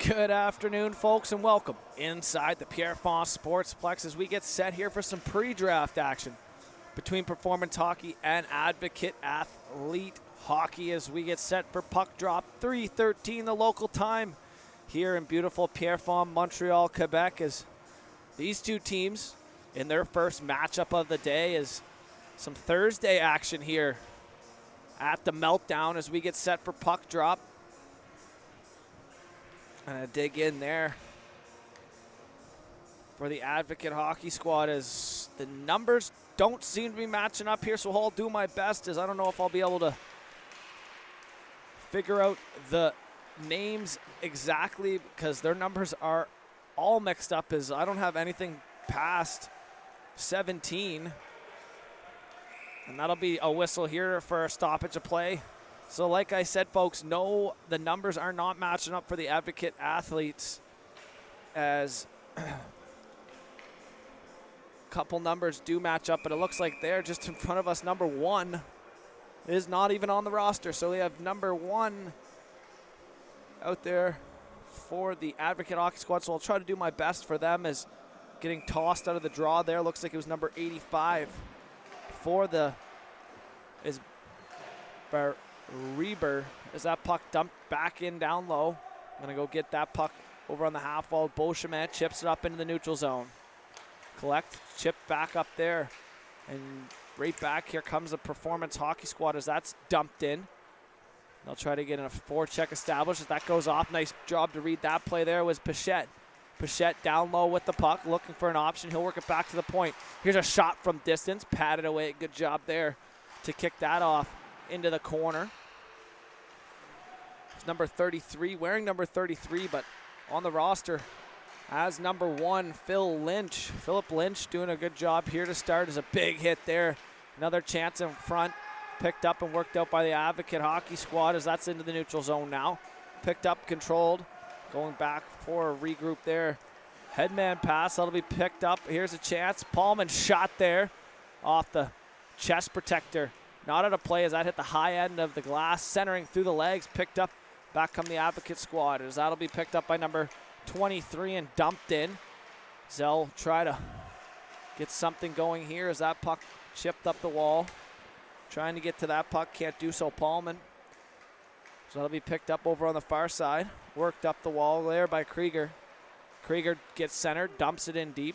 Good afternoon, folks, and welcome inside the Perf Sportsplex as we get set here for some pre-draft action between Performance Hockey and Advocate Athlete Hockey as we get set for puck drop 3:13 the local time here in beautiful Pierrefonds, Montreal, Quebec, as these two teams in their first matchup of the day is some Thursday action here at the Meltdown as we get set for puck drop. Gonna dig in there for the Advocate Hockey squad as the numbers don't seem to be matching up here, so I'll do my best as I don't know if I'll be able to figure out the names exactly because their numbers are all mixed up as I don't have anything past 17. And that'll be a whistle here for a stoppage of play. So like I said, folks, no, the numbers are not matching up for the Advocate athletes as a couple numbers do match up, but it looks like they're just in front of us. Number one is not even on the roster. So we have number one out there for the Advocate Hockey squad. So I'll try to do my best for them as getting tossed out of the draw there. Looks like it was number 85 for the Reber as that puck dumped back in down low. I'm going to go get that puck over on the half wall. Beauchemin chips it up into the neutral zone. Collect, chip back up there. And right back here comes the Performance Hockey squad as that's dumped in. They'll try to get a forecheck established as that goes off. Nice job to read that play there was Pichette. Pichette down low with the puck, looking for an option. He'll work it back to the point. Here's a shot from distance, patted away. Good job there to kick that off into the corner. It's number 33, wearing number 33, but on the roster as number one, Philip Lynch doing a good job here to start as a big hit there. Another chance in front, picked up and worked out by the Advocate Hockey squad as that's into the neutral zone now. Picked up, controlled, going back for a regroup there. Headman pass, that'll be picked up. Here's a chance, Paulman shot there off the chest protector. Not out of play as that hit the high end of the glass, centering through the legs, picked up. Back come the Advocate squad as that'll be picked up by number 23 and dumped in. Zell try to get something going here as that puck chipped up the wall. Trying to get to that puck, can't do so, Paulman. So that'll be picked up over on the far side. Worked up the wall there by Krieger. Krieger gets centered, dumps it in deep.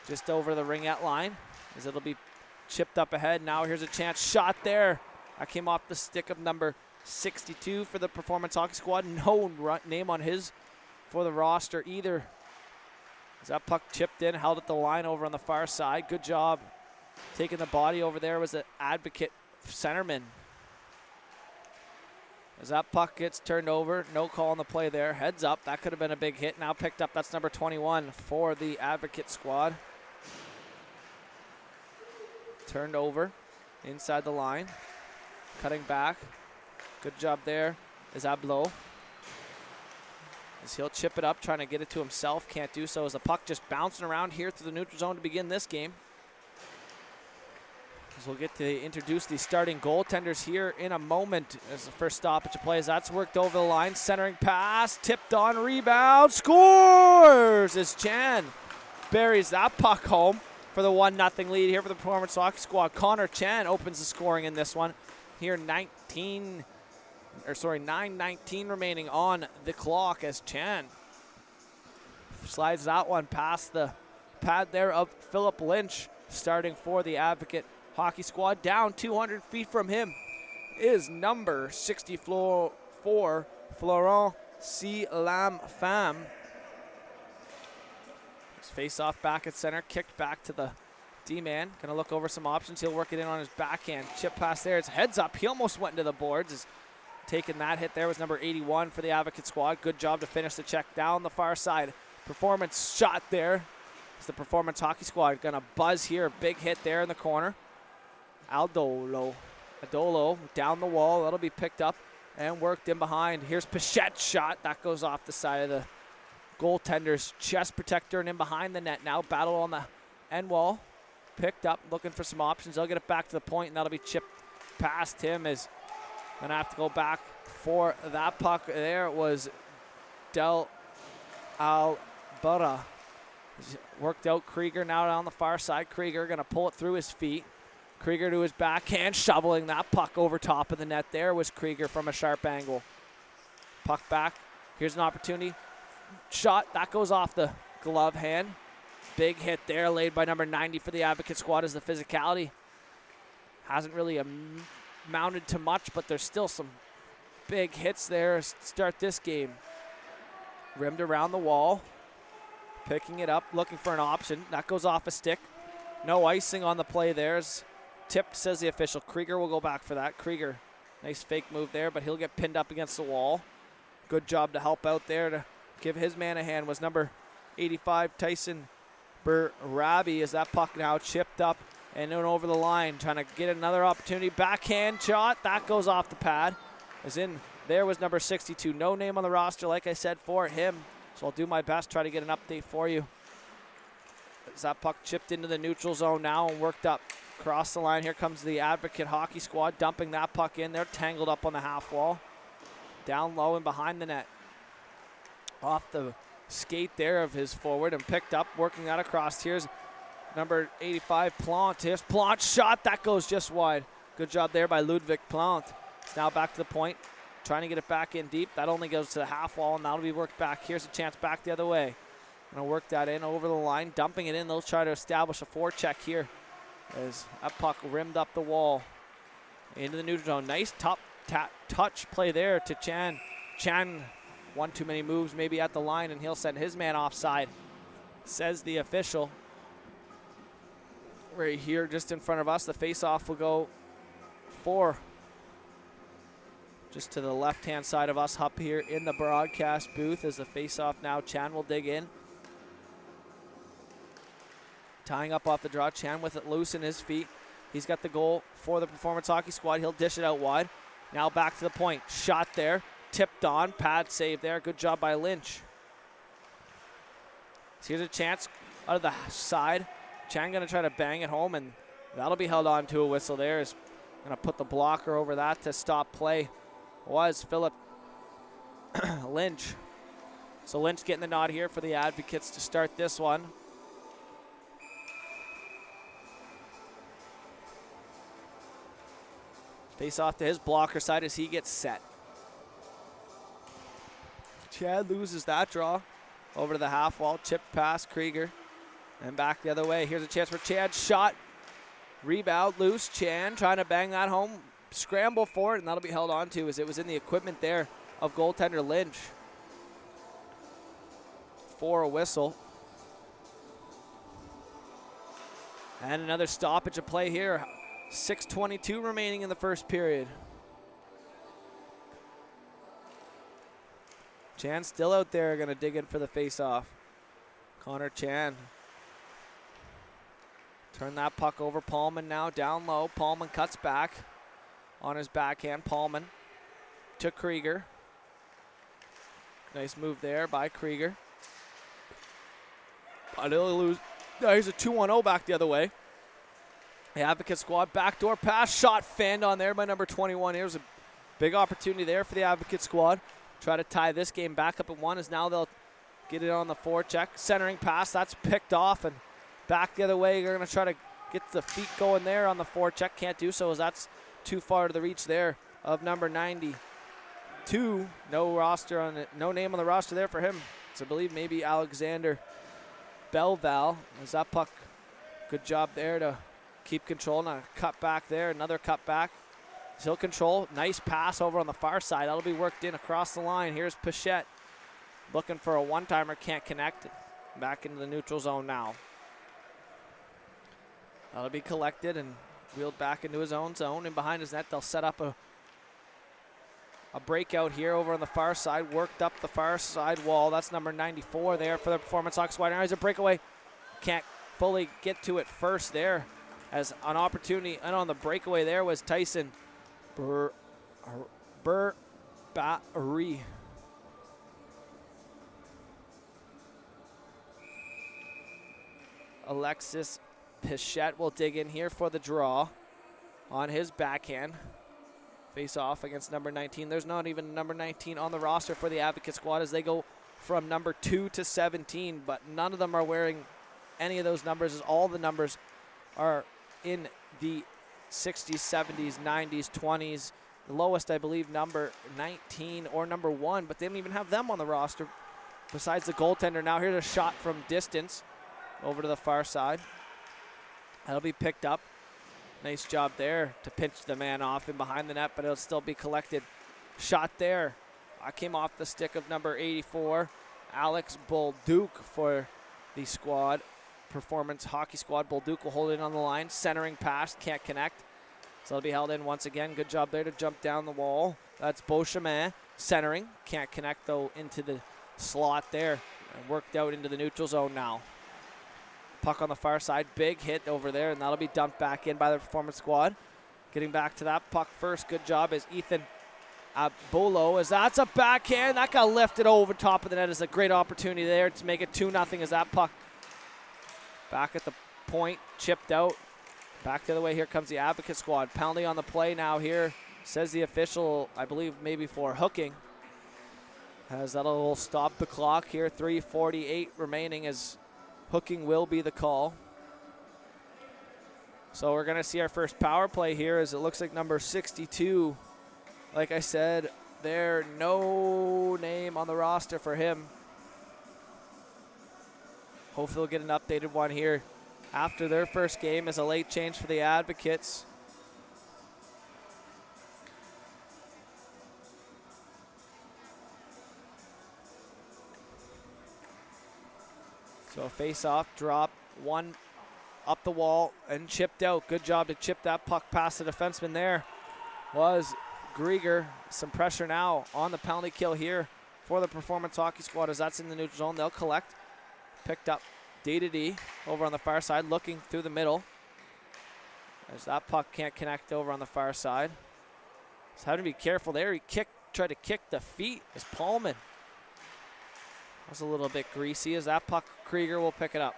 Just over the ringette line as it'll be chipped up ahead. Now here's a chance, shot there. That came off the stick of number 62 for the Performance Hockey squad. No name on his for the roster either. As that puck chipped in, held at the line over on the far side. Good job taking the body over there was the Advocate centerman. As that puck gets turned over, no call on the play there. Heads up, that could have been a big hit. Now picked up, that's number 21 for the Advocate squad. Turned over inside the line, cutting back. Good job there is Ablo. As he'll chip it up, trying to get it to himself. Can't do so as the puck just bouncing around here through the neutral zone to begin this game. As we'll get to introduce the starting goaltenders here in a moment as the first stoppage of play as that's worked over the line. Centering pass, tipped on, rebound, scores as Chan buries that puck home for the 1-0 lead here for the Performance Hockey squad. Connor Chan opens the scoring in this one. Here 9:19 remaining on the clock as Chan slides that one past the pad there of Philip Lynch, starting for the Advocate Hockey squad. Down 200 feet from him is number 64, Florent C. Lam Fam. Face off back at center, kicked back to the D-man. Gonna look over some options. He'll work it in on his backhand. Chip pass there. It's heads up. He almost went into the boards. Taking that hit there was number 81 for the Advocate squad. Good job to finish the check down the far side. Performance shot there. It's the Performance Hockey squad gonna buzz here. Big hit there in the corner. Adolo down the wall. That'll be picked up and worked in behind. Here's Pichette's shot. That goes off the side of the goaltender's chest protector and in behind the net now. Battle on the end wall. Picked up, looking for some options. They'll get it back to the point, and that'll be chipped past him as going to have to go back for that puck. There it was Del Albura. Worked out Krieger now on the far side. Krieger going to pull it through his feet. Krieger to his backhand, shoveling that puck over top of the net. There was Krieger from a sharp angle. Puck back. Here's an opportunity. Shot. That goes off the glove hand. Big hit there laid by number 90 for the Advocate squad as the physicality hasn't really amounted to much, but there's still some big hits there to start this game. Rimmed around the wall. Picking it up, looking for an option. That goes off a stick. No icing on the play there. Tipped, says the official. Krieger will go back for that. Krieger, nice fake move there, but he'll get pinned up against the wall. Good job to help out there to give his man a hand was number 85, Tyson Barabi, as that puck now chipped up and then over the line, trying to get another opportunity. Backhand shot, that goes off the pad. As in, there was number 62. No name on the roster, like I said, for him. So I'll do my best, try to get an update for you. As that puck chipped into the neutral zone now and worked up across the line. Here comes the Advocate hockey squad, dumping that puck in. They're tangled up on the half wall. Down low and behind the net. Off the skate there of his forward and picked up, working that across. Here's number 85, Plant. Here's Plant's shot. That goes just wide. Good job there by Ludwig Plant. It's now back to the point, trying to get it back in deep. That only goes to the half wall, and that'll be worked back. Here's a chance back the other way. Gonna work that in over the line, dumping it in. They'll try to establish a forecheck here as that puck rimmed up the wall into the neutral zone. Nice top touch play there to Chan. Chan, one too many moves maybe at the line, and he'll send his man offside, says the official. Right here just in front of us, the face-off will go for just to the left-hand side of us up here in the broadcast booth as the face-off now. Chan will dig in. Tying up off the draw, Chan with it loose in his feet. He's got the goal for the Performance Hockey Squad. He'll dish it out wide. Now back to the point. Shot there. Tipped on. Pad save there. Good job by Lynch. So here's a chance out of the side. Chan going to try to bang it home, and that'll be held on to a whistle there. Is going to put the blocker over that to stop play. Was Philip Lynch. So Lynch getting the nod here for the Advocates to start this one. Face off to his blocker side as he gets set. Chad loses that draw. Over to the half wall, chipped past Krieger. And back the other way. Here's a chance for Chad. Shot. Rebound loose. Chan trying to bang that home. Scramble for it, and that'll be held on to as it was in the equipment there of goaltender Lynch. For a whistle. And another stoppage of play here. 6:22 remaining in the first period. Chan still out there, going to dig in for the face-off. Connor Chan. Turn that puck over. Paulman now down low. Paulman cuts back on his backhand. Paulman to Krieger. Nice move there by Krieger. But he'll lose. No, here's a 2-1-0 back the other way. The Advocate squad backdoor pass, shot fanned on there by number 21. Here's a big opportunity there for the Advocate squad. Try to tie this game back up at 1 as now they'll get it on the forecheck. Centering pass, that's picked off and back the other way. They're going to try to get the feet going there on the forecheck. Can't do so as that's too far to the reach there of number 92. No roster on it, no name on the roster there for him. So I believe maybe Alexander Belval. As that puck, good job there to keep control. Now cut back there, another cut back. Still control, nice pass over on the far side. That'll be worked in across the line. Here's Pichette looking for a one-timer, can't connect. Back into the neutral zone now. That'll be collected and wheeled back into his own zone. And behind his net, they'll set up a breakout here over on the far side. Worked up the far side wall. That's number 94 there for the Performance Hockey Squad. Now here's a breakaway. Can't fully get to it first there. As an opportunity, and on the breakaway there was Tyson Burbattery. Alexis Pichette will dig in here for the draw on his backhand. Face off against number 19. There's not even number 19 on the roster for the Advocate squad as they go from number 2 to 17, but none of them are wearing any of those numbers, as all the numbers are in the 60s, 70s, 90s, 20s. The lowest, I believe, number 19 or number 1, but they don't even have them on the roster besides the goaltender. Now here's a shot from distance over to the far side. That'll be picked up. Nice job there to pinch the man off in behind the net, but it'll still be collected. Shot there. Came off the stick of number 84, Alex Bolduc for the squad. Performance hockey squad. Bolduc will hold it on the line. Centering pass, can't connect. So it'll be held in once again. Good job there to jump down the wall. That's Beauchemin centering. Can't connect, though, into the slot there. And worked out into the neutral zone now. Puck on the far side. Big hit over there, and that'll be dumped back in by the performance squad. Getting back to that puck first. Good job is Ethan Bolo, as that's a backhand. That got lifted over top of the net. Is a great opportunity there to make it 2-0 as that puck back at the point, chipped out. Back the other way, here comes the Advocate squad. Penalty on the play now here, says the official, I believe maybe for hooking. As that'll stop the clock here, 3:48 remaining, as hooking will be the call. So we're gonna see our first power play here, as it looks like number 62, like I said, there, no name on the roster for him. Hopefully we'll get an updated one here after their first game, as a late change for the Advocates. So a face-off, drop, one up the wall and chipped out. Good job to chip that puck past the defenseman there. Was Grieger. Some pressure now on the penalty kill here for the performance hockey squad, as that's in the neutral zone. They'll collect. Picked up D over on the far side, looking through the middle. As that puck can't connect over on the far side. So having to be careful there. He tried to kick the feet as Paulman. Was a little bit greasy, as that puck, Krieger will pick it up.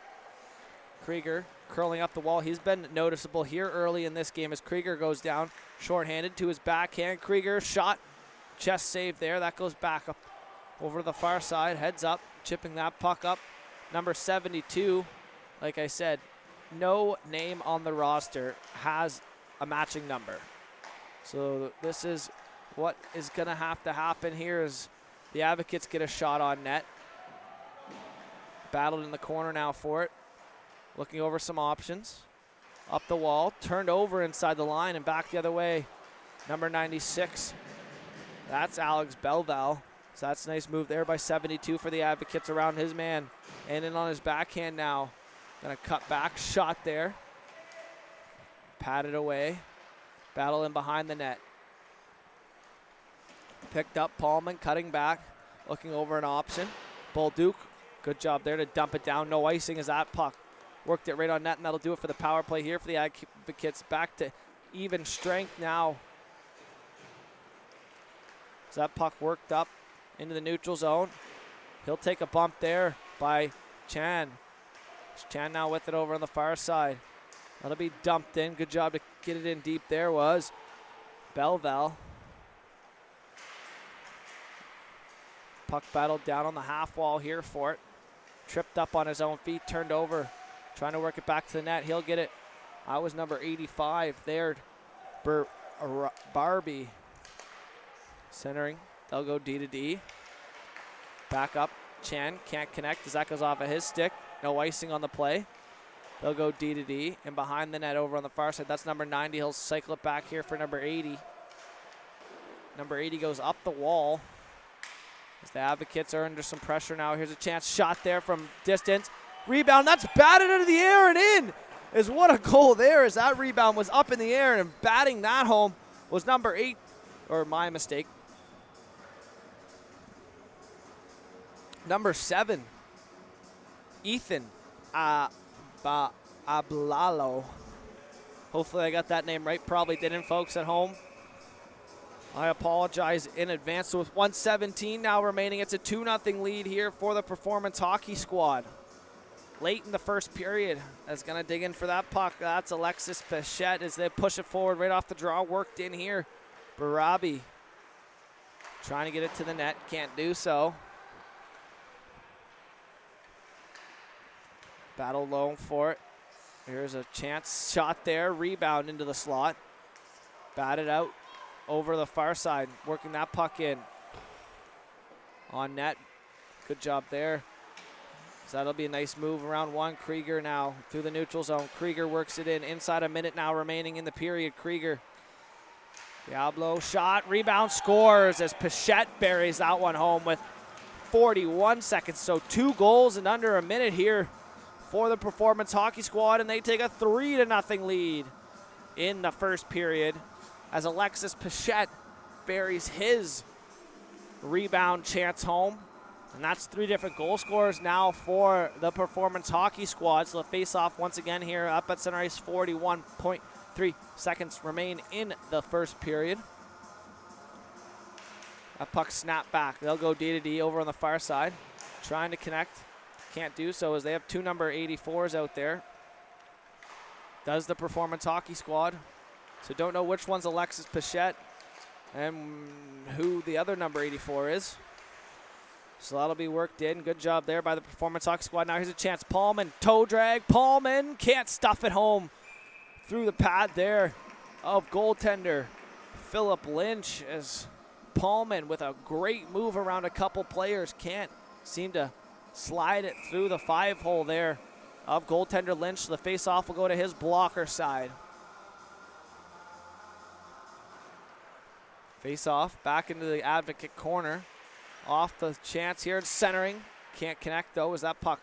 Krieger curling up the wall. He's been noticeable here early in this game as Krieger goes down shorthanded to his backhand. Krieger shot, chest save there. That goes back up over to the far side, heads up, chipping that puck up. Number 72, like I said, no name on the roster has a matching number. So this is what is going to have to happen here, as the Advocates get a shot on net. Battled in the corner now for it. Looking over some options. Up the wall, turned over inside the line and back the other way. Number 96, that's Alex Belval. So that's a nice move there by 72 for the Advocates around his man. And in on his backhand now. Gonna cut back, shot there. Patted away. Battle in behind the net. Picked up Paulman, cutting back. Looking over an option. Bolduc, good job there to dump it down. No icing as that puck worked it right on net, and that'll do it for the power play here for the Advocates. Back to even strength now. So that puck worked up into the neutral zone. He'll take a bump there by Chan. Chan now with it over on the far side. That'll be dumped in. Good job to get it in deep there was Belval. Puck battled down on the half wall here for it. Tripped up on his own feet, turned over. Trying to work it back to the net. He'll get it. I was number 85 there. Barbie centering. They'll go D. Back up. Chan can't connect as that goes off of his stick. No icing on the play. They'll go D. And behind the net over on the far side, that's number 90. He'll cycle it back here for number 80. Number 80 goes up the wall. As the Advocates are under some pressure now. Here's a chance. Shot there from distance. Rebound. That's batted out of the air and in. Is what a goal there, as that rebound was up in the air, and batting that home was number 8. Or my mistake. Number 7. Ethan Ablalo. Hopefully I got that name right. Probably didn't, folks at home. I apologize in advance. So with 1:17 now remaining, it's a 2-0 lead here for the Performance Hockey Squad. Late in the first period, is going to dig in for that puck. That's Alexis Pichette as they push it forward right off the draw. Worked in here. Barabi trying to get it to the net. Can't do so. Battle low for it. Here's a chance shot there. Rebound into the slot. Batted out over the far side. Working that puck in. On net. Good job there. So that'll be a nice move around one. Krieger now through the neutral zone. Krieger works it in. Inside a minute now remaining in the period. Krieger. Diablo shot. Rebound scores as Pichette buries that one home with 41 seconds. So 2 goals in under a minute here for the Performance Hockey Squad, and they take a 3-0 lead in the first period as Alexis Pichette buries his rebound chance home. And that's 3 different goal scorers now for the Performance Hockey Squad. So the face-off once again here up at center ice. 41.3 seconds remain in the first period. A puck snap back. They'll go D-to-D over on the far side. Trying to connect. Can't do so as they have 2 number 84s out there. Does the Performance Hockey Squad. So don't know which one's Alexis Pichette and who the other number 84 is. So that'll be worked in. Good job there by the Performance Hockey Squad. Now here's a chance. Paulman, toe drag. Paulman can't stuff it home through the pad there of goaltender Philip Lynch, as Paulman with a great move around a couple players can't seem to slide it through the 5-hole there of goaltender Lynch. So the face-off will go to his blocker side. Face-off back into the Advocate corner. Off the chance here, centering. Can't connect though as that puck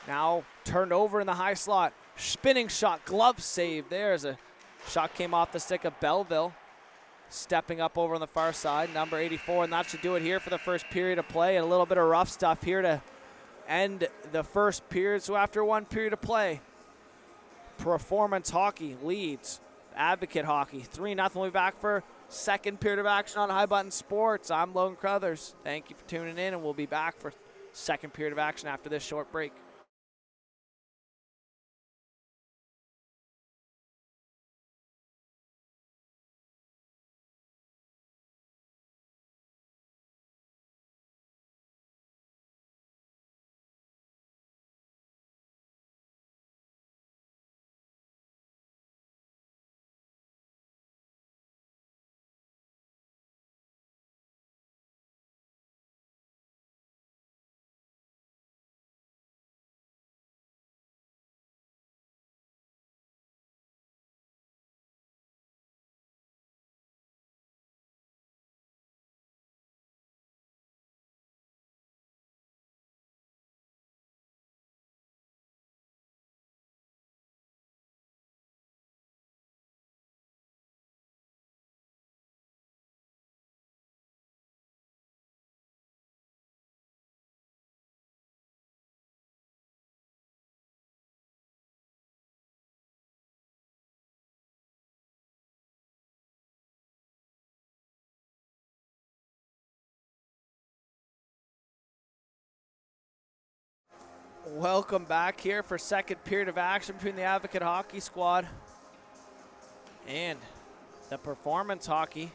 now turned over in the high slot. Spinning shot, glove save there as a shot came off the stick of Belleville. Stepping up over on the far side, number 84, and that should do it here for the first period of play. And a little bit of rough stuff here to end the first period. So after 1 period of play, Performance Hockey leads Advocate Hockey 3-0. We'll be back for second period of action on High Button Sports. I'm Logan Crothers. Thank you for tuning in, and we'll be back for second period of action after this short break. Welcome back here for second period of action between the Advocate Hockey Squad and the Performance Hockey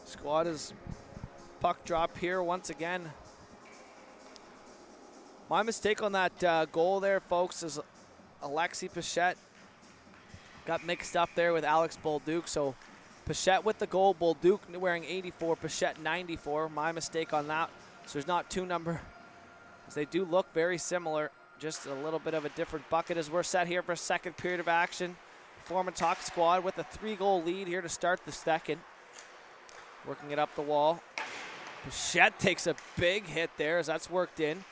Squad. Is puck drop here once again. My mistake on that goal there, folks, is Alexis Pichette got mixed up there with Alex Bolduc. So Pichette with the goal, Bolduc wearing 84, Pichette 94. My mistake on that. So there's not 2 number, as they do look very similar. Just a little bit of a different bucket as we're set here for a second period of action. Performance Hockey Squad with a 3-goal lead here to start the second. Working it up the wall. Pichette takes a big hit there as that's worked in.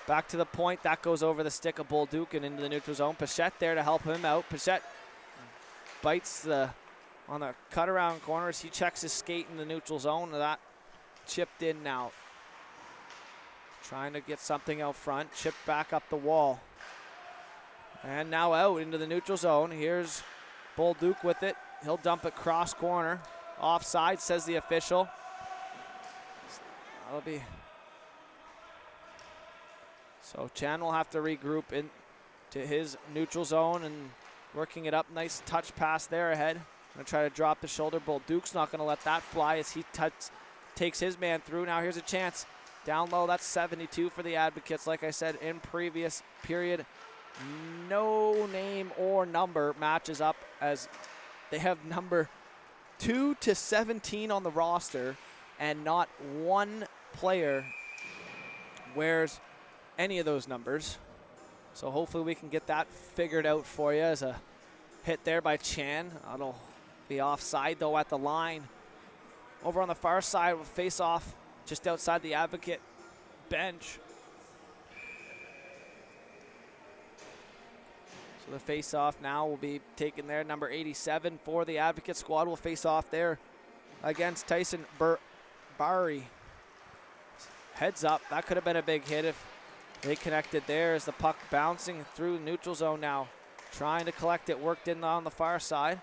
Back to the point. That goes over the stick of Bolduc and into the neutral zone. Pichette there to help him out. Pichette bites on the cut around corner as he checks his skate in the neutral zone. That chipped in now. Trying to get something out front. Chipped back up the wall. And now out into the neutral zone. Here's Bolduc with it. He'll dump it cross corner. Offside, says the official. That'll be... So Chan will have to regroup into his neutral zone and working it up. Nice touch pass there ahead. Gonna try to drop the shoulder. Bolduc's not gonna let that fly as he takes his man through. Now here's a chance. Down low, that's 72 for the Advocates. Like I said in previous period, no name or number matches up, as they have number 2 to 17 on the roster, and not one player wears any of those numbers. So hopefully we can get that figured out for you. As a hit there by Chan. That'll be offside though at the line. Over on the far side with face off just outside the Advocate bench. So the face off now will be taken there. Number 87 for the Advocate squad will face off there against Tyson Bari. Heads up, that could have been a big hit if they connected there, as the puck bouncing through the neutral zone now. Trying to collect it, worked in on the far side.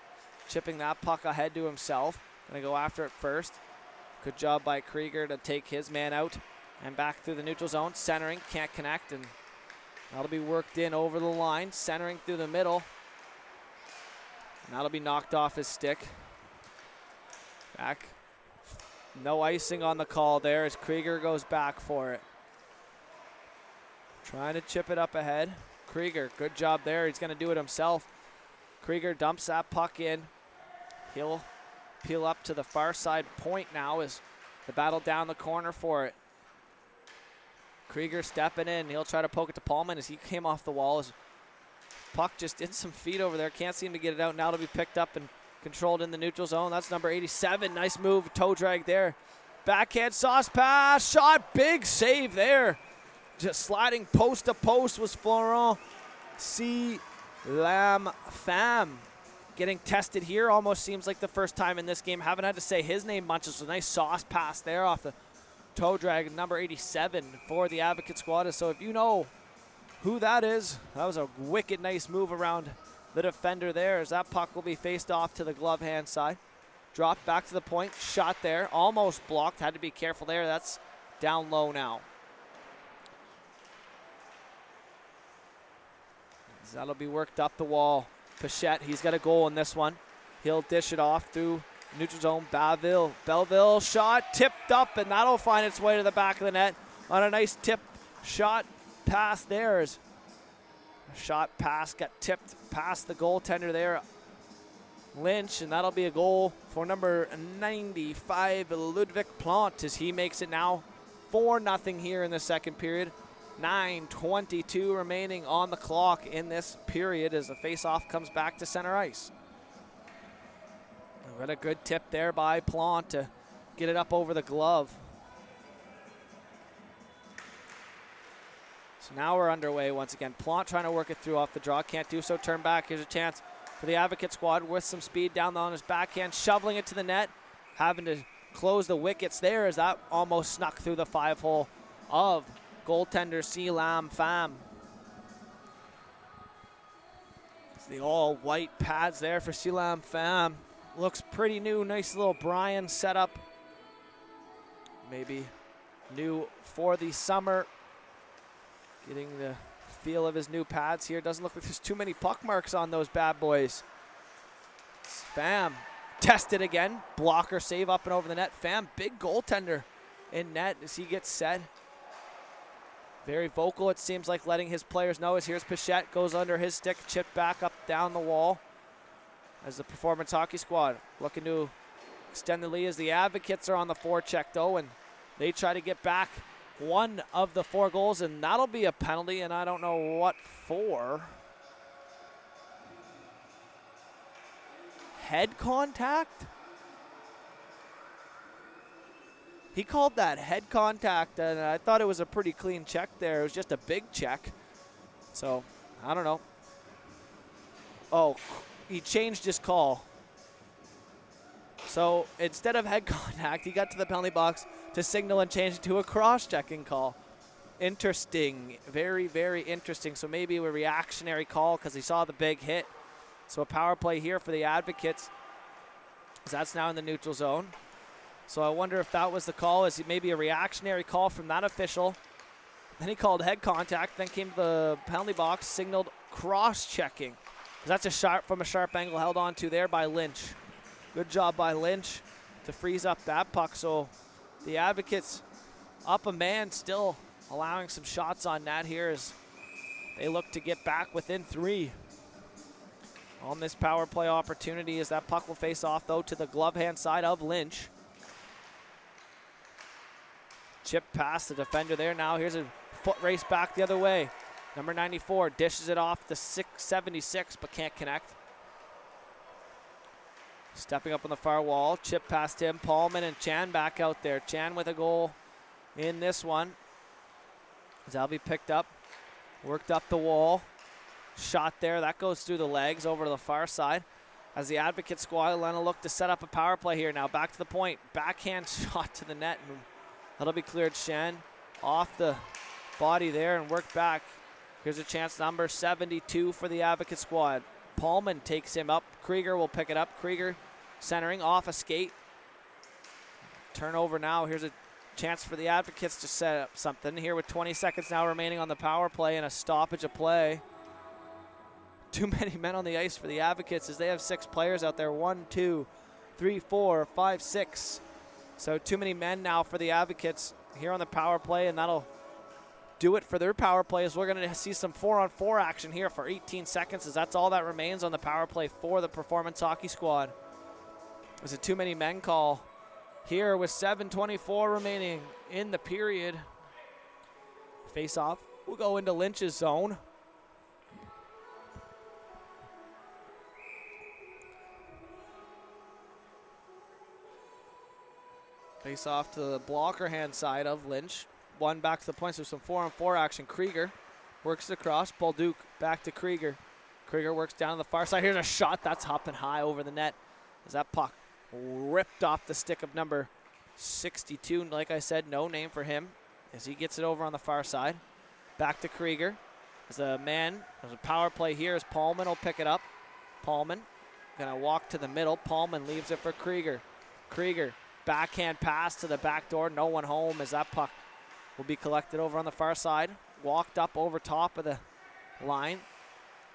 Chipping that puck ahead to himself. Gonna go after it first. Good job by Krieger to take his man out. And back through the neutral zone, centering, can't connect, and that'll be worked in over the line, centering through the middle. And that'll be knocked off his stick. Back. No icing on the call there as Krieger goes back for it. Trying to chip it up ahead. Krieger, good job there. He's going to do it himself. Krieger dumps that puck in. He'll peel up to the far side point now as the battle down the corner for it. Krieger stepping in. He'll try to poke it to Paulman as he came off the wall. His puck just did some feet over there. Can't seem to get it out. Now it'll be picked up and controlled in the neutral zone. That's number 87. Nice move. Toe drag there. Backhand sauce pass. Shot. Big save there. Just sliding post to post was Florent C. Lam Pham. Getting tested here. Almost seems like the first time in this game. Haven't had to say his name much. It's a nice sauce pass there off the toe drag. Number 87 for the Advocate squad. So if you know who that is, that was a wicked nice move around the defender there, as that puck will be faced off to the glove hand side. Dropped back to the point. Shot there. Almost blocked. Had to be careful there. That's down low now. That'll be worked up the wall. Pichette, he's got a goal in this one. He'll dish it off through neutral zone. Belleville shot, tipped up, and that'll find its way to the back of the net on a nice tip shot pass there. A shot pass got tipped past the goaltender there, Lynch, and that'll be a goal for number 95, Ludwig Plant, as he makes it now 4-0 here in the second period. 9:22 remaining on the clock in this period as the face-off comes back to center ice. Got a good tip there by Plant to get it up over the glove. So now we're underway once again. Plant trying to work it through off the draw. Can't do so. Turn back. Here's a chance for the Advocate squad with some speed down on his backhand. Shoveling it to the net. Having to close the wickets there as that almost snuck through the 5-hole of goaltender C. Lam Pham. It's the all-white pads there for C. Lam Pham. Looks pretty new. Nice little Brian setup. Maybe new for the summer. Getting the feel of his new pads here. Doesn't look like there's too many puck marks on those bad boys. Pham tested again. Blocker save up and over the net. Pham, big goaltender in net as he gets set. Very vocal, it seems like, letting his players know, as here's Pichette, goes under his stick, chipped back up down the wall. As the Performance Hockey squad looking to extend the lead as the Advocates are on the forecheck though, and they try to get back one of the 4 goals, and that'll be a penalty, and I don't know what for. Head contact? He called that head contact, and I thought it was a pretty clean check there. It was just a big check. So, I don't know. Oh, he changed his call. So, instead of head contact, he got to the penalty box to signal and change it to a cross-checking call. Interesting. Very, very interesting. So, maybe a reactionary call because he saw the big hit. So, a power play here for the Advocates. That's now in the neutral zone. So I wonder if that was the call, is maybe a reactionary call from that official. Then he called head contact, then came to the penalty box, signaled cross-checking. That's a shot from a sharp angle held on to there by Lynch. Good job by Lynch to freeze up that puck. So the Advocates up a man, still allowing some shots on net here as they look to get back within 3 on this power play opportunity, as that puck will face off, though, to the glove hand side of Lynch. Chip past the defender there. Now here's a foot race back the other way. Number 94 dishes it off to 76, but can't connect. Stepping up on the far wall, chip past him. Paulman and Chan back out there. Chan with a goal in this one. That'll be picked up, worked up the wall. Shot there, that goes through the legs over to the far side. As the Advocate squad, Lena look to set up a power play here now. Back to the point, backhand shot to the net. And that'll be cleared. Shen off the body there and work back. Here's a chance, number 72 for the Advocate squad. Paulman takes him up. Krieger will pick it up. Krieger centering off a skate. Turnover now. Here's a chance for the Advocates to set up something here with 20 seconds now remaining on the power play and a stoppage of play. Too many men on the ice for the Advocates as they have 6 players out there. 1, 2, 3, 4, 5, 6. So too many men now for the Advocates here on the power play, and that'll do it for their power play, as we're going to see some 4-on-4 action here for 18 seconds, as that's all that remains on the power play for the Performance Hockey Squad. There's a too many men call here with 7:24 remaining in the period. Face off will go into Lynch's zone. Face off to the blocker hand side of Lynch. One back to the point, so some 4-on-4 action. Krieger works it across. Bolduc back to Krieger. Krieger works down to the far side. Here's a shot that's hopping high over the net as that puck ripped off the stick of number 62. Like I said, no name for him as he gets it over on the far side. Back to Krieger. There's a power play here as Paulman will pick it up. Paulman gonna walk to the middle. Paulman leaves it for Krieger. Krieger, backhand pass to the back door. No one home as that puck will be collected over on the far side. Walked up over top of the line.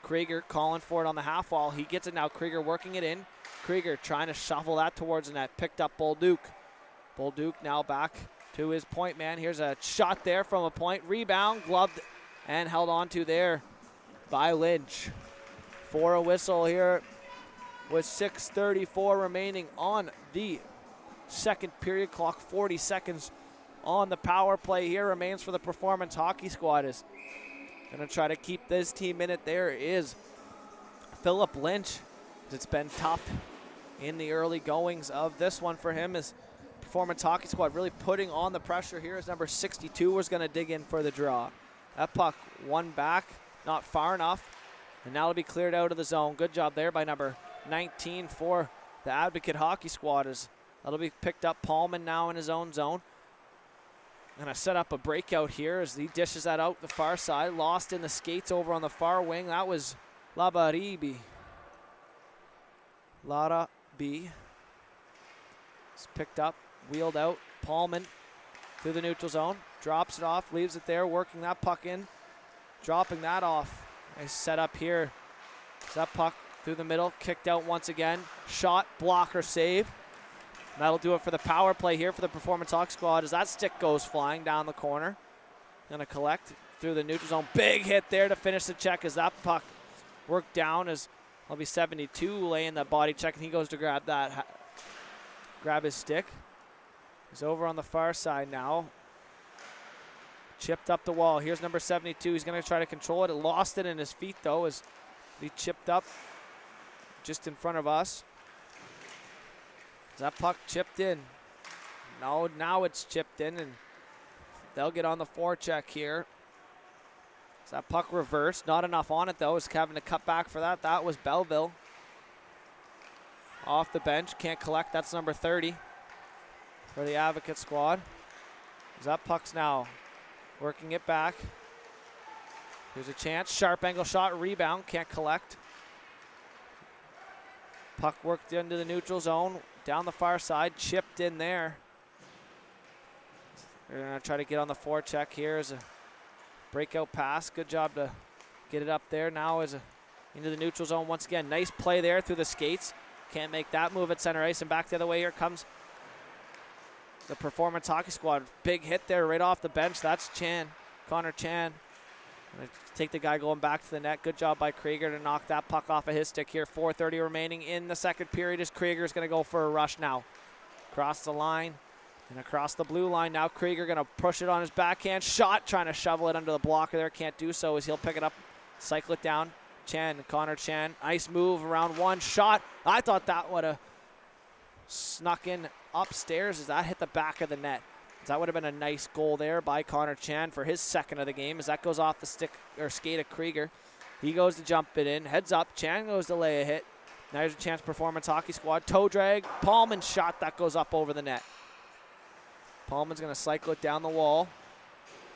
Krieger calling for it on the half wall. He gets it now. Krieger working it in. Krieger trying to shuffle that towards the net. Picked up Bolduc. Bolduc now back to his point man. Here's a shot there from a point. Rebound, gloved and held on to there by Lynch. For a whistle here with 6:34 remaining on the second period clock. 40 seconds on the power play here remains for the Performance Hockey Squad. Is going to try to keep this team in it. There is Philip Lynch. It's been tough in the early goings of this one for him, as Performance Hockey Squad really putting on the pressure here as number 62 was going to dig in for the draw. That puck one back, not far enough, and now it'll be cleared out of the zone. Good job there by number 19 for the Advocate Hockey Squad. That'll be picked up. Paulman now in his own zone. Gonna set up a breakout here as he dishes that out the far side. Lost in the skates over on the far wing. That was Labaribi. Lara B. It's picked up, wheeled out. Paulman through the neutral zone. Drops it off, leaves it there, working that puck in. Dropping that off. Nice setup here. That puck through the middle, kicked out once again. Shot, blocker, save. That'll do it for the power play here for the Performance Hockey Squad as that stick goes flying down the corner. Gonna collect through the neutral zone. Big hit there to finish the check as that puck worked down as it'll be 72 laying the body check, and he goes to grab that, grab his stick. He's over on the far side now. Chipped up the wall. Here's number 72. He's gonna try to control it. Lost it in his feet though as he chipped up just in front of us. That puck chipped in. No, now it's chipped in, and they'll get on the forecheck here. So that puck reversed. Not enough on it, though. Is having to cut back for that. That was Belleville. Off the bench. Can't collect. That's number 30 for the Advocate squad. That puck's now working it back. Here's a chance. Sharp angle shot. Rebound. Can't collect. Puck worked into the neutral zone. Down the far side, chipped in there. They're going to try to get on the forecheck here as a breakout pass. Good job to get it up there. Now is into the neutral zone once again. Nice play there through the skates. Can't make that move at center ice, and back the other way. Here comes the Performance Hockey Squad. Big hit there right off the bench. That's Chan, Connor Chan. Gonna take the guy going back to the net. Good job by Krieger to knock that puck off of his stick here. 4:30 remaining in the second period as Krieger's going to go for a rush now. Across the line and across the blue line. Now Krieger going to push it on his backhand shot, trying to shovel it under the blocker there. Can't do so as he'll pick it up, cycle it down. Connor Chan, nice move around one shot. I thought that would have snuck in upstairs as that hit the back of the net. That would have been a nice goal there by Connor Chan for his second of the game as that goes off the stick or skate of Krieger. He goes to jump it in, heads up. Chan goes to lay a hit. Now there's a chance performance hockey squad. Toe drag, Paulman's shot that goes up over the net. Paulman's going to cycle it down the wall.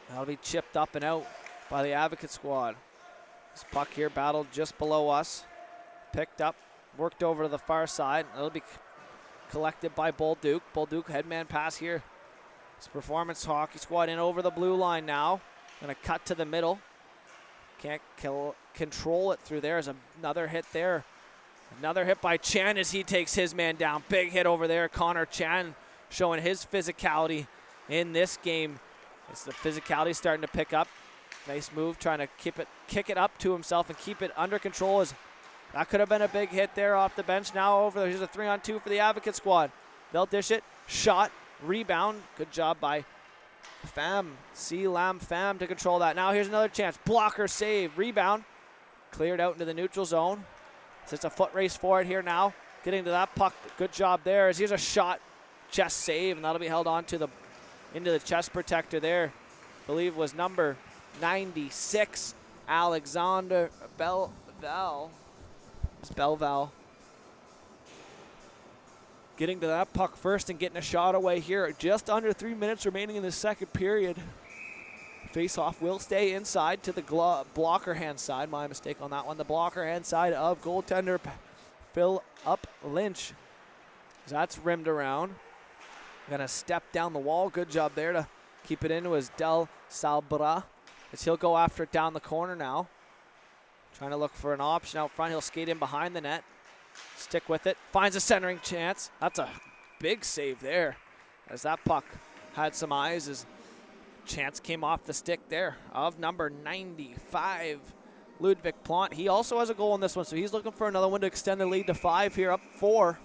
That'll be chipped up and out by the Advocate squad. This puck here battled just below us. Picked up, worked over to the far side. It'll be collected by Bolduc. Bolduc headman pass here. This performance hockey squad in over the blue line now. Going to cut to the middle. Can't control it through there. There's another hit there. Another hit by Chan as he takes his man down. Big hit over there. Connor Chan showing his physicality in this game. It's the physicality starting to pick up. Nice move, trying to kick it up to himself and keep it under control. As that could have been a big hit there off the bench. Now over there, here's a 3-on-2 for the Advocate squad. They'll dish it, shot, rebound. Good job by Pham, Lam Pham to control that. Now here's another chance, blocker save, rebound. Cleared out into the neutral zone. So it's a foot race for it here now. Getting to that puck, good job there. As here's a shot, chest save, and that'll be held on to into the chest protector there. I believe was number 96, Alexander Belval. It's Belval. Getting to that puck first and getting a shot away here. Just under 3 minutes remaining in the second period. Face-off will stay inside to the blocker hand side. My mistake on that one. The blocker hand side of goaltender Philip Lynch. That's rimmed around. Gonna step down the wall. Good job there to keep it in was Del Salbra. As he'll go after it down the corner now. Trying to look for an option out front. He'll skate in behind the net. Stick with it. Finds a centering chance. That's a big save there. As that puck had some eyes. As chance came off the stick there of number 95, Ludwig Plant. He also has a goal in this one, so he's looking for another one to extend the lead to 5 here, up 4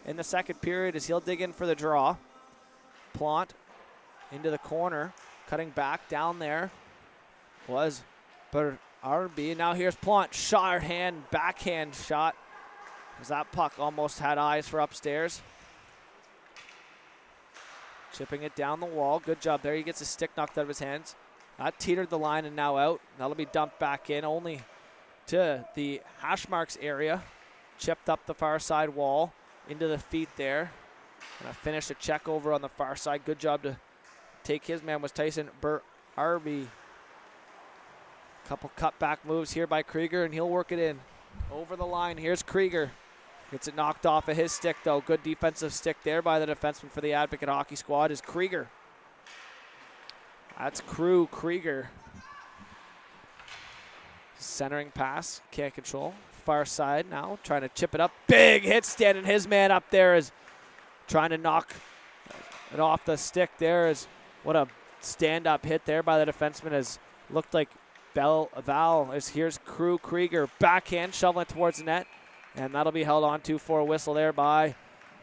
in the second period as he'll dig in for the draw. Plant into the corner, cutting back down there was RB. Now here's Plant, shot hand, backhand shot. As that puck almost had eyes for upstairs. Chipping it down the wall. Good job there. He gets his stick knocked out of his hands. That teetered the line and now out. That'll be dumped back in only to the hash marks area. Chipped up the far side wall into the feet there. Gonna finish a check over on the far side. Good job to take his man was Tyson Arby. Couple cutback moves here by Krieger and he'll work it in. Over the line. Here's Krieger. Gets it knocked off of his stick, though. Good defensive stick there by the defenseman for the Advocate Hockey Squad is Krieger. That's Krieger. Centering pass. Can't control. Far side now. Trying to chip it up. Big hit standing his man up there is trying to knock it off the stick there. Is what a stand-up hit there by the defenseman. Has looked like Val. As here's Krieger. Backhand shoveling towards the net. And that'll be held on to for a whistle there by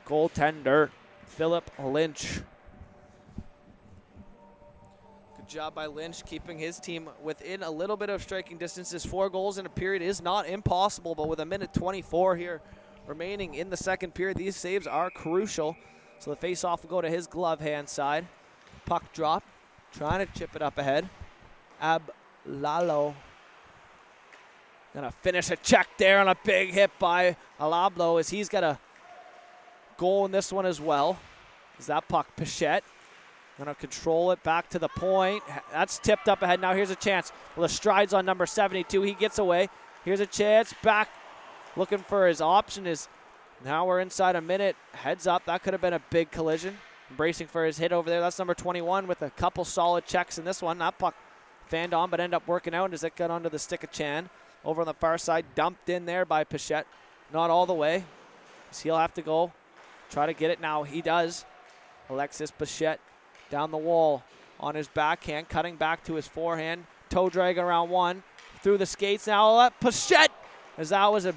goaltender Philip Lynch. Good job by Lynch keeping his team within a little bit of striking distance. His 4 goals in a period is not impossible, but with a minute 24 here remaining in the second period, these saves are crucial. So the face-off will go to his glove hand side. Puck drop, trying to chip it up ahead. Ablalo. Gonna finish a check there on a big hit by Alablo as he's got a goal in this one as well. Is that puck Pichette? Gonna control it back to the point. That's tipped up ahead. Now here's a chance. Well, the strides on number 72. He gets away. Here's a chance. Back looking for his option. Is now we're inside a minute. Heads up. That could have been a big collision. Bracing for his hit over there. That's number 21 with a couple solid checks in this one. That puck fanned on but ended up working out as it got onto the stick of Chan. Over on the far side, dumped in there by Pichette. Not all the way. So he'll have to go try to get it now. He does. Alexis Pichette down the wall on his backhand, cutting back to his forehand. toe drag around one. Through the skates now. Pochette, as that was a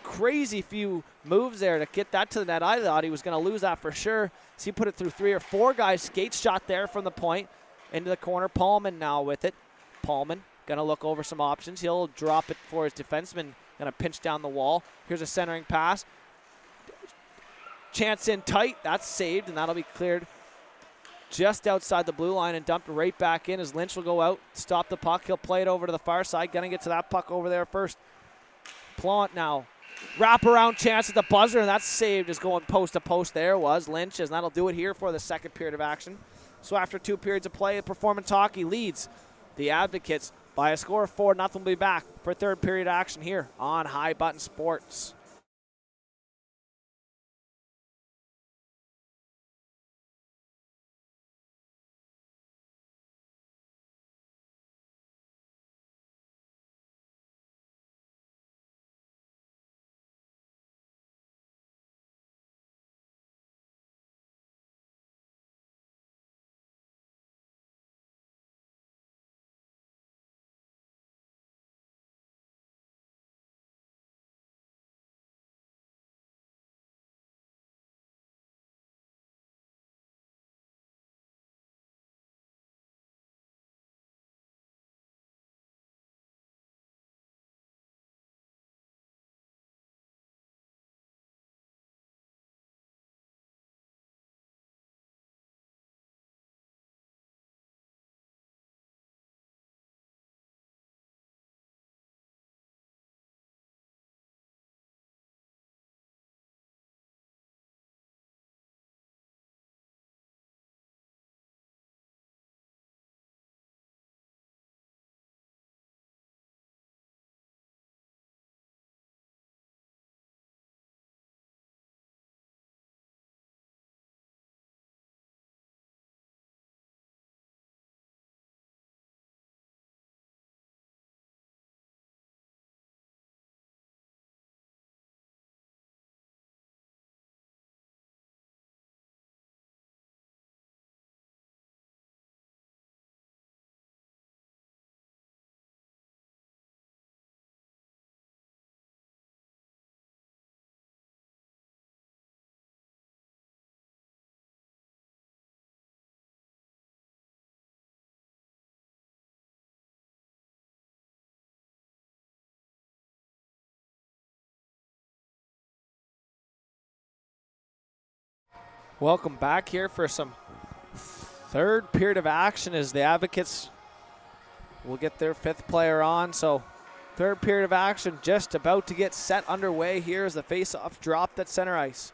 crazy few moves there to get that to the net. I thought he was going to lose that for sure. So he put it through 3 or 4 guys. Skate shot there from the point into the corner. Paulman now with it. Paulman going to look over some options. He'll drop it for his defenseman. Going to pinch down the wall. Here's a centering pass. Chance in tight. That's saved, and that'll be cleared just outside the blue line and dumped right back in as Lynch will go out, stop the puck. He'll play it over to the far side. Going to get to that puck over there first. Plant now. Wraparound chance at the buzzer, and that's saved. Is going post to post. There was Lynch, and that'll do it here for the second period of action. So after 2 periods of play, Performance Hockey leads the Advocates by a score of 4-0. We'll be back for third period action here on High Button Sports. Welcome back here for some third period of action as the Advocates will get their 5th player on. So third period of action just about to get set underway here as the face-off dropped at center ice.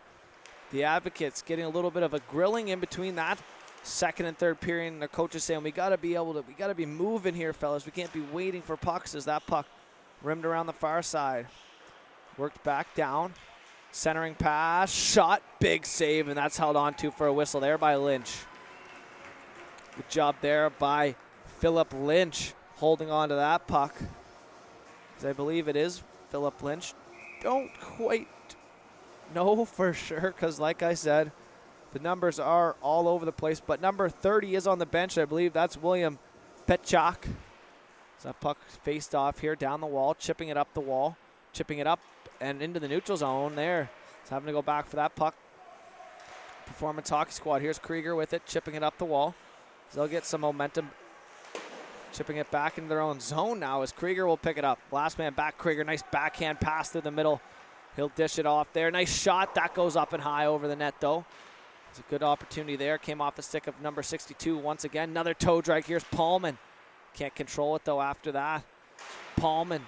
The Advocates getting a little bit of a grilling in between that second and third period, and the coach is saying we got to be moving here, fellas. We can't be waiting for pucks as that puck rimmed around the far side. Worked back down. Centering pass, shot, big save, and that's held on to for a whistle there by Lynch. Good job there by Philip Lynch holding on to that puck. As I believe it is Philip Lynch. Don't quite know for sure because, like I said, the numbers are all over the place. But number 30 is on the bench. I believe that's William Petchak. So that puck faced off here down the wall, chipping it up the wall, chipping it up and into the neutral zone there. It's having to go back for that puck. Performance Hockey Squad. Here's Krieger with it, chipping it up the wall. So they'll get some momentum. Chipping it back into their own zone now as Krieger will pick it up. Last man back, Krieger. Nice backhand pass through the middle. He'll dish it off there. Nice shot. That goes up and high over the net, though. It's a good opportunity there. Came off the stick of number 62 once again. Another toe drag. Here's Paulman. Can't control it, though, after that. Paulman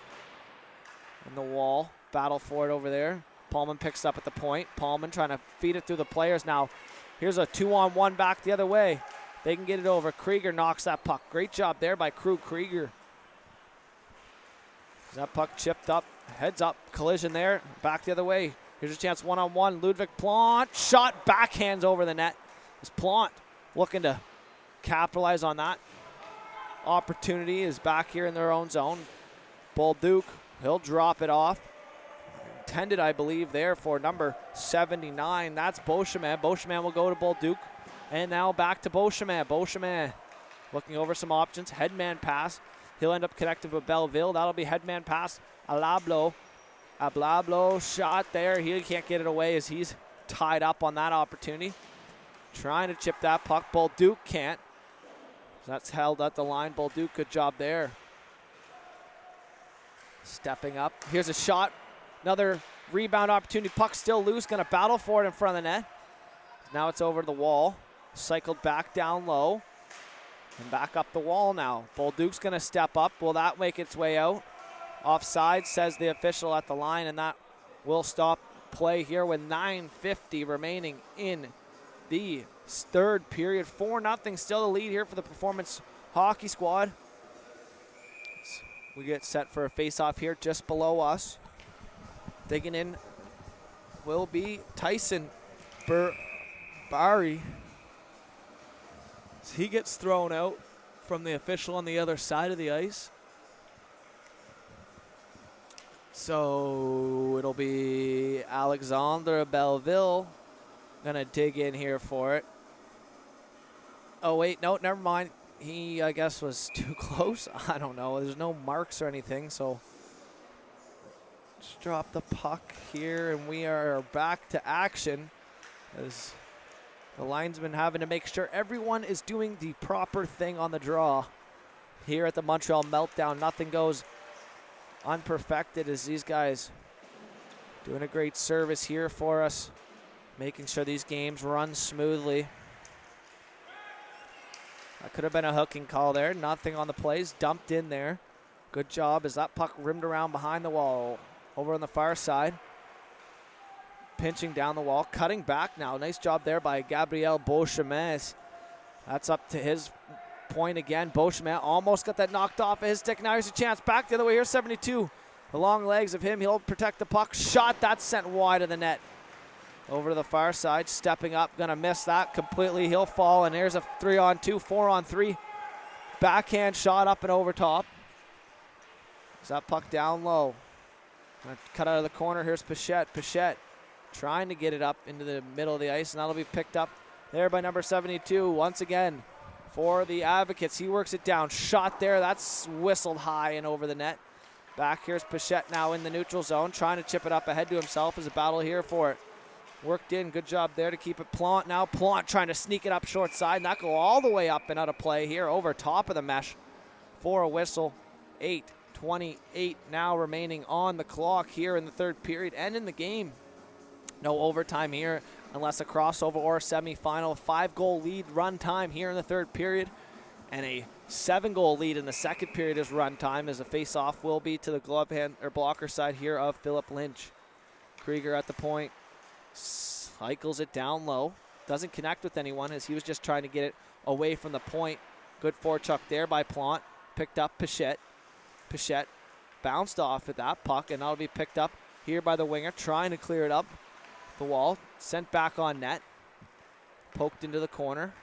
in the wall. Battle for it over there. Paulman picks up at the point. Paulman trying to feed it through the players now. Here's a 2-on-1 back the other way. They can get it over. Krieger knocks that puck. Great job there by Crew Krieger. That puck chipped up. Heads up. Collision there. Back the other way. Here's a chance 1-on-1. Ludwig Plant. Shot. Backhands over the net. As Plant looking to capitalize on that opportunity is back here in their own zone. Bolduc. He'll drop it off. Intended, I believe, there for number 79. That's Beauchemin. Beauchemin will go to Bolduc. And now back to Beauchemin. Beauchemin Looking over some options. Headman pass. He'll end up connected with Belleville. That'll be headman pass. Alablo shot there. He can't get it away as he's tied up on that opportunity. Trying to chip that puck. Bolduc can't. That's held at the line. Bolduc, good job there. Stepping up. Here's a shot. Another rebound opportunity. Puck still loose. Going to battle for it in front of the net. Now it's over the wall. Cycled back down low. And back up the wall now. Bolduc's going to step up. Will that make its way out? Offside, says the official at the line, and that will stop play here with 9:50 remaining in the third period. 4-0 still the lead here for the Performance Hockey Squad. We get set for a face-off here just below us. Digging in will be Tyson Barry. He gets thrown out from the official on the other side of the ice. So it'll be Alexandre Belleville gonna dig in here for it. Oh wait, no, never mind. He, I guess, was too close. I don't know. There's no marks or anything, so just drop the puck here, and we are back to action as the linesman having to make sure everyone is doing the proper thing on the draw here at the Montreal Meltdown. Nothing goes unperfected as these guys doing a great service here for us, making sure these games run smoothly. That could have been a hooking call there. Nothing on the plays. Dumped in there. Good job as that puck rimmed around behind the wall. Over on the far side. Pinching down the wall. Cutting back now. Nice job there by Gabriel Beauchemin. That's up to his point again. Beauchemin almost got that knocked off of his stick. Now here's a chance back the other way. Here's 72. The long legs of him. He'll protect the puck. Shot. That's sent wide of the net. Over to the far side. Stepping up. Going to miss that completely. He'll fall. And there's a 3-on-2. 4-on-3. Backhand shot up and over top. Is that puck down low? Gonna cut out of the corner. Here's Pichette. Pichette trying to get it up into the middle of the ice. And that'll be picked up there by number 72. Once again for the Advocates. He works it down. Shot there. That's whistled high and over the net. Back here's Pichette now in the neutral zone. Trying to chip it up ahead to himself. As a battle here for it. Worked in. Good job there to keep it. Plant now. Plant trying to sneak it up short side. Not go all the way up and out of play here. Over top of the mesh for a whistle. 8:28 now remaining on the clock here in the third period and in the game. No overtime here unless a crossover or a semifinal. 5-goal lead run time here in the third period. And a 7-goal lead in the second period is run time as a face-off will be to the glove hand or blocker side here of Philip Lynch. Krieger at the point. Cycles it down low. Doesn't connect with anyone as he was just trying to get it away from the point. Good forechuck there by Plant. Picked up Pichette. Pichette bounced off at that puck, and that'll be picked up here by the winger, trying to clear it up the wall. Sent back on net. Poked into the corner.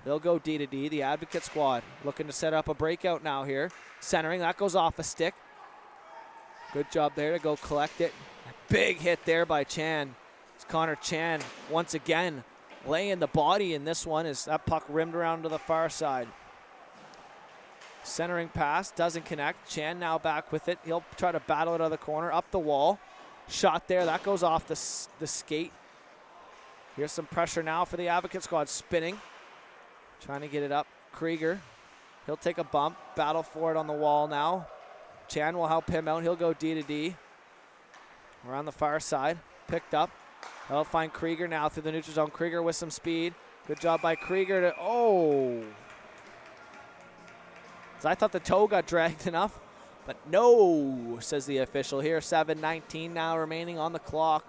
They'll go D to D. The Advocate squad looking to set up a breakout now here. Centering. That goes off a stick. Good job there to go collect it. Big hit there by Chan. It's Connor Chan once again laying the body in this one as that puck rimmed around to the far side. Centering pass, doesn't connect. Chan now back with it. He'll try to battle it out of the corner, up the wall. Shot there, that goes off the skate. Here's some pressure now for the Advocate squad, spinning. Trying to get it up. Krieger, he'll take a bump, battle for it on the wall now. Chan will help him out, he'll go D to D. We're on the far side, picked up. They'll find Krieger now through the neutral zone. Krieger with some speed. Good job by Krieger to, oh. So I thought the toe got dragged enough, but no, says the official here. 7:19 now remaining on the clock.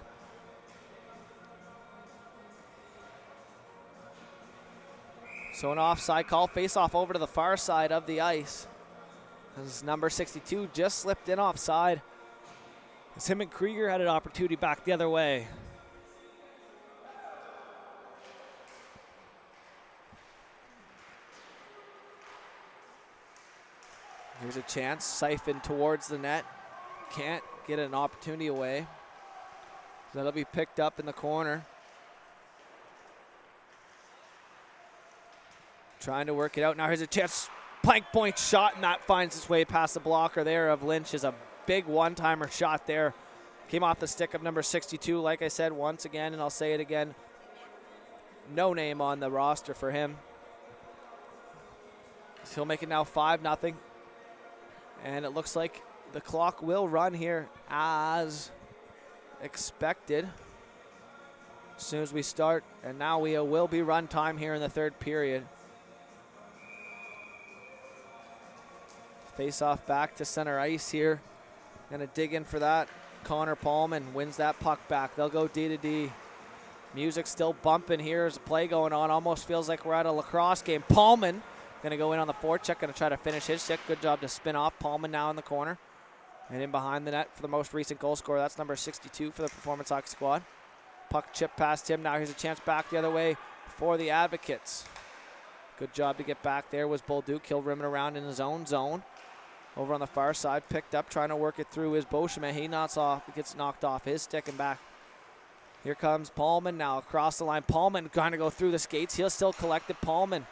So an offside call, face off over to the far side of the ice. As number 62 just slipped in offside. As him and Krieger had an opportunity back the other way. Here's a chance, siphoned towards the net. Can't get an opportunity away. So that'll be picked up in the corner. Trying to work it out. Now here's a chance. Plank point shot, and that finds its way past the blocker there of Lynch. Is a big one-timer shot there. Came off the stick of number 62. Like I said once again, and I'll say it again, no name on the roster for him. So he'll make it now 5-0. And it looks like the clock will run here as expected as soon as we start. And now we will be run time here in the third period. Face off back to center ice here. Gonna dig in for that. Connor Paulman wins that puck back. They'll go D to D. Music still bumping here. There's a play going on. Almost feels like we're at a lacrosse game. Paulman gonna go in on the forecheck. Gonna try to finish his stick. Good job to spin off. Paulman now in the corner. And in behind the net for the most recent goal scorer. That's number 62 for the Performance Hockey Squad. Puck chip past him. Now here's a chance back the other way for the Advocates. Good job to get back there was Bolduc. He'll rim it around in his own zone. Over on the far side, picked up, trying to work it through is Beauchemin. He gets knocked off his stick and back. Here comes Paulman now across the line. Paulman trying to go through the skates. He'll still collect it. Paulman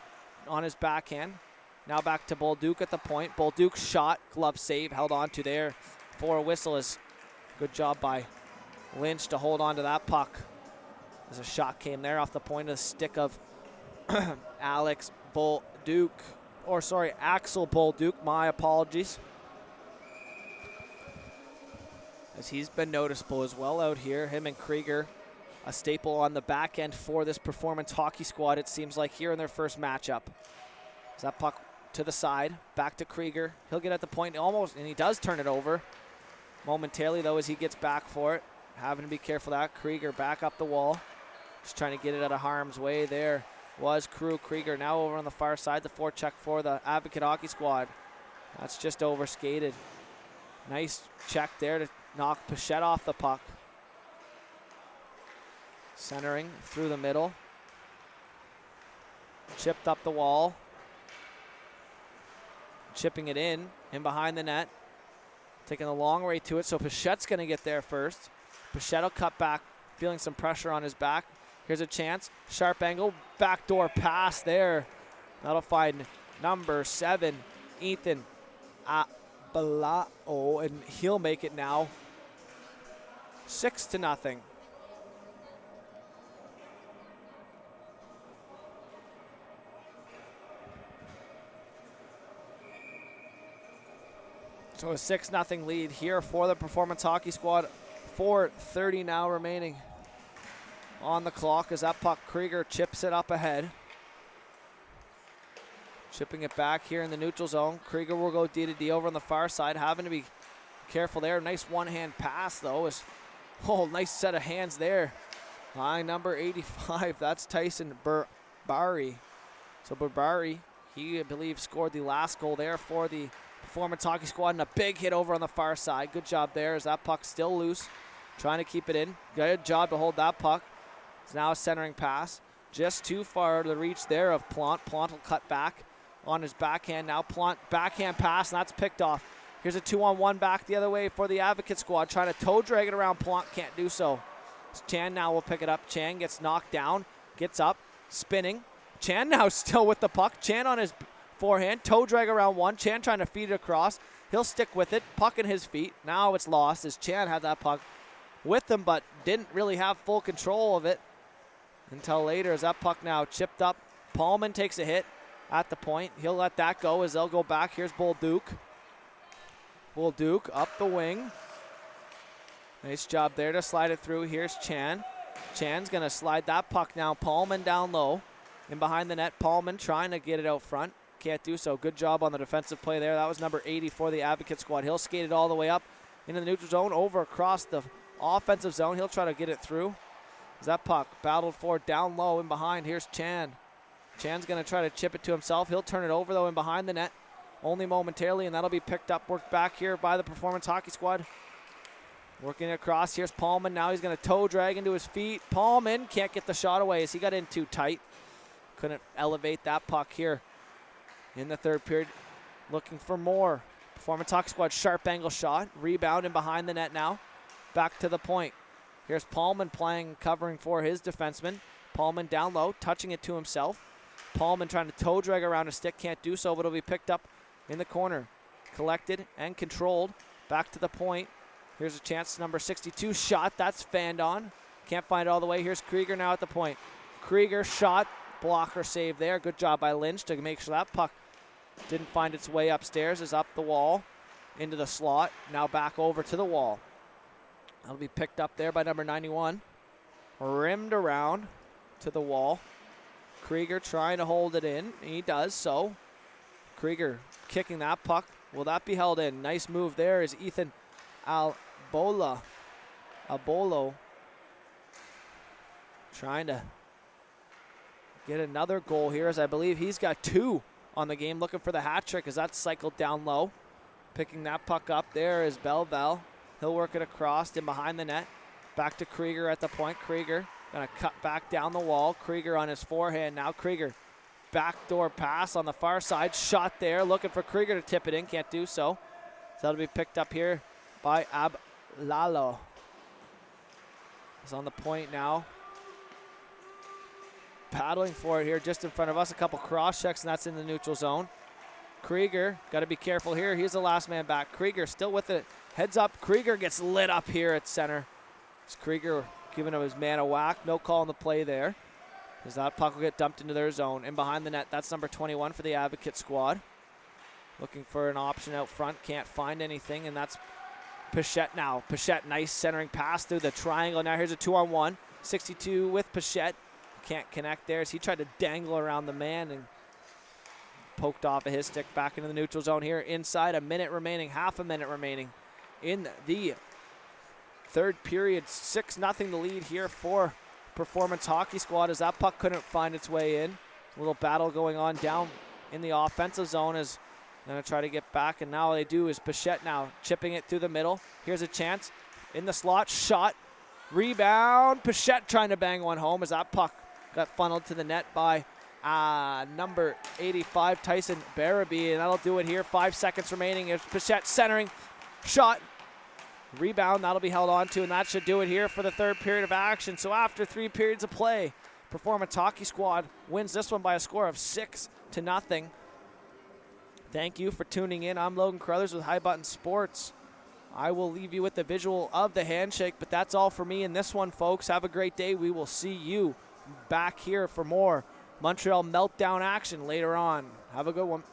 on his backhand. Now back to Bolduc at the point. Bolduc shot, glove save, held on to there for a whistle. Is good job by Lynch to hold on to that puck. As a shot came there off the point of the stick of Axel Bolduc, my apologies. As he's been noticeable as well out here. Him and Krieger, a staple on the back end for this Performance Hockey Squad, it seems like, here in their first matchup. As that puck to the side, back to Krieger. He'll get at the point almost, and he does turn it over momentarily, though, as he gets back for it. Having to be careful of that. Krieger back up the wall. Just trying to get it out of harm's way there. Was Krieger now over on the far side. The forecheck for the Advocate Hockey Squad. That's just over skated. Nice check there to knock Pichette off the puck. Centering through the middle. Chipped up the wall. Chipping it in behind the net. Taking a long way to it, so Pichette's going to get there first. Pichette will cut back, feeling some pressure on his back. Here's a chance. Sharp angle. Backdoor pass there. That'll find number 7, Ethan Abalao, and he'll make it now 6-0. So a 6-0 lead here for the Performance Hockey Squad. 4:30 now remaining on the clock as that puck, Krieger chips it up ahead. Chipping it back here in the neutral zone. Krieger will go D to D over on the far side. Having to be careful there. Nice one-hand pass, though. Nice set of hands there. Line number 85. That's Tyson Berbari. So Berbari, he, I believe, scored the last goal there for the Performance Hockey Squad, and a big hit over on the far side. Good job there as that puck still loose. Trying to keep it in. Good job to hold that puck. It's now a centering pass. Just too far to the reach there of Plante. Plante will cut back on his backhand. Now Plante backhand pass, and that's picked off. Here's a 2-on-1 back the other way for the Advocate Squad. Trying to toe drag it around. Plante can't do so. Chan now will pick it up. Chan gets knocked down. Gets up. Spinning. Chan now still with the puck. Chan on his forehand. Toe drag around one. Chan trying to feed it across. He'll stick with it. Puck in his feet. Now it's lost as Chan had that puck with him, but didn't really have full control of it until later as that puck now chipped up. Paulman takes a hit at the point. He'll let that go as they'll go back. Here's Bolduc. Bolduc up the wing. Nice job there to slide it through. Here's Chan. Chan's going to slide that puck now. Paulman down low. In behind the net, Paulman trying to get it out front. Can't do so. Good job on the defensive play there. That was number 80 for the Advocate Squad. He'll skate it all the way up into the neutral zone, over across the offensive zone. He'll try to get it through. As that puck battled for down low in behind. Here's Chan. Chan's going to try to chip it to himself. He'll turn it over, though, in behind the net. Only momentarily, and that'll be picked up, worked back here by the Performance Hockey Squad. Working it across. Here's Paulman. Now he's going to toe drag into his feet. Paulman can't get the shot away as he got in too tight. Couldn't elevate that puck here in the third period. Looking for more. Performance Hockey Squad sharp angle shot. Rebound in behind the net now. Back to the point. Here's Paulman playing, covering for his defenseman. Paulman down low, touching it to himself. Paulman trying to toe drag around a stick, can't do so, but it'll be picked up in the corner. Collected and controlled. Back to the point. Here's a chance, number 62 shot. That's fanned on. Can't find it all the way. Here's Krieger now at the point. Krieger shot. Blocker save there. Good job by Lynch to make sure that puck didn't find its way upstairs. Is up the wall into the slot. Now back over to the wall. That'll be picked up there by number 91. Rimmed around to the wall. Krieger trying to hold it in. He does so. Krieger kicking that puck. Will that be held in? Nice move there is Ethan Abolo trying to get another goal here, as I believe he's got 2 on the game, looking for the hat trick as that's cycled down low. Picking that puck up there is Belval. He'll work it across and behind the net. Back to Krieger at the point. Krieger gonna cut back down the wall. Krieger on his forehand now. Krieger backdoor pass on the far side. Shot there, looking for Krieger to tip it in. Can't do so. So that'll be picked up here by Ablalo. He's on the point now. Paddling for it here just in front of us. A couple cross checks, and that's in the neutral zone. Krieger, got to be careful here. He's the last man back. Krieger still with it. Heads up. Krieger gets lit up here at center. It's Krieger giving him his man a whack. No call on the play there, as that puck will get dumped into their zone. And behind the net, that's number 21 for the Advocate squad. Looking for an option out front. Can't find anything, and that's Pichette now. Pichette, nice centering pass through the triangle. Now here's a 2-on-1. 62 with Pichette. Can't connect there as he tried to dangle around the man and poked off of his stick. Back into the neutral zone here. Inside, a minute remaining, half a minute remaining in the third period. 6-0 the lead here for Performance Hockey Squad, as that puck couldn't find its way in. A little battle going on down in the offensive zone as going to try to get back, and now all they do is Pichette now chipping it through the middle. Here's a chance in the slot. Shot. Rebound. Pichette trying to bang one home as that puck got funneled to the net by number 85, Tyson Barabee, and that'll do it here. 5 seconds remaining. It's Pichette centering. Shot. Rebound. That'll be held on to, and that should do it here for the third period of action. So after 3 periods of play, Performance Hockey Squad wins this one by a score of 6-0. Thank you for tuning in. I'm Logan Carruthers with High Button Sports. I will leave you with the visual of the handshake, but that's all for me in this one, folks. Have a great day. We will see you back here for more Montreal Meltdown action later on. Have a good one.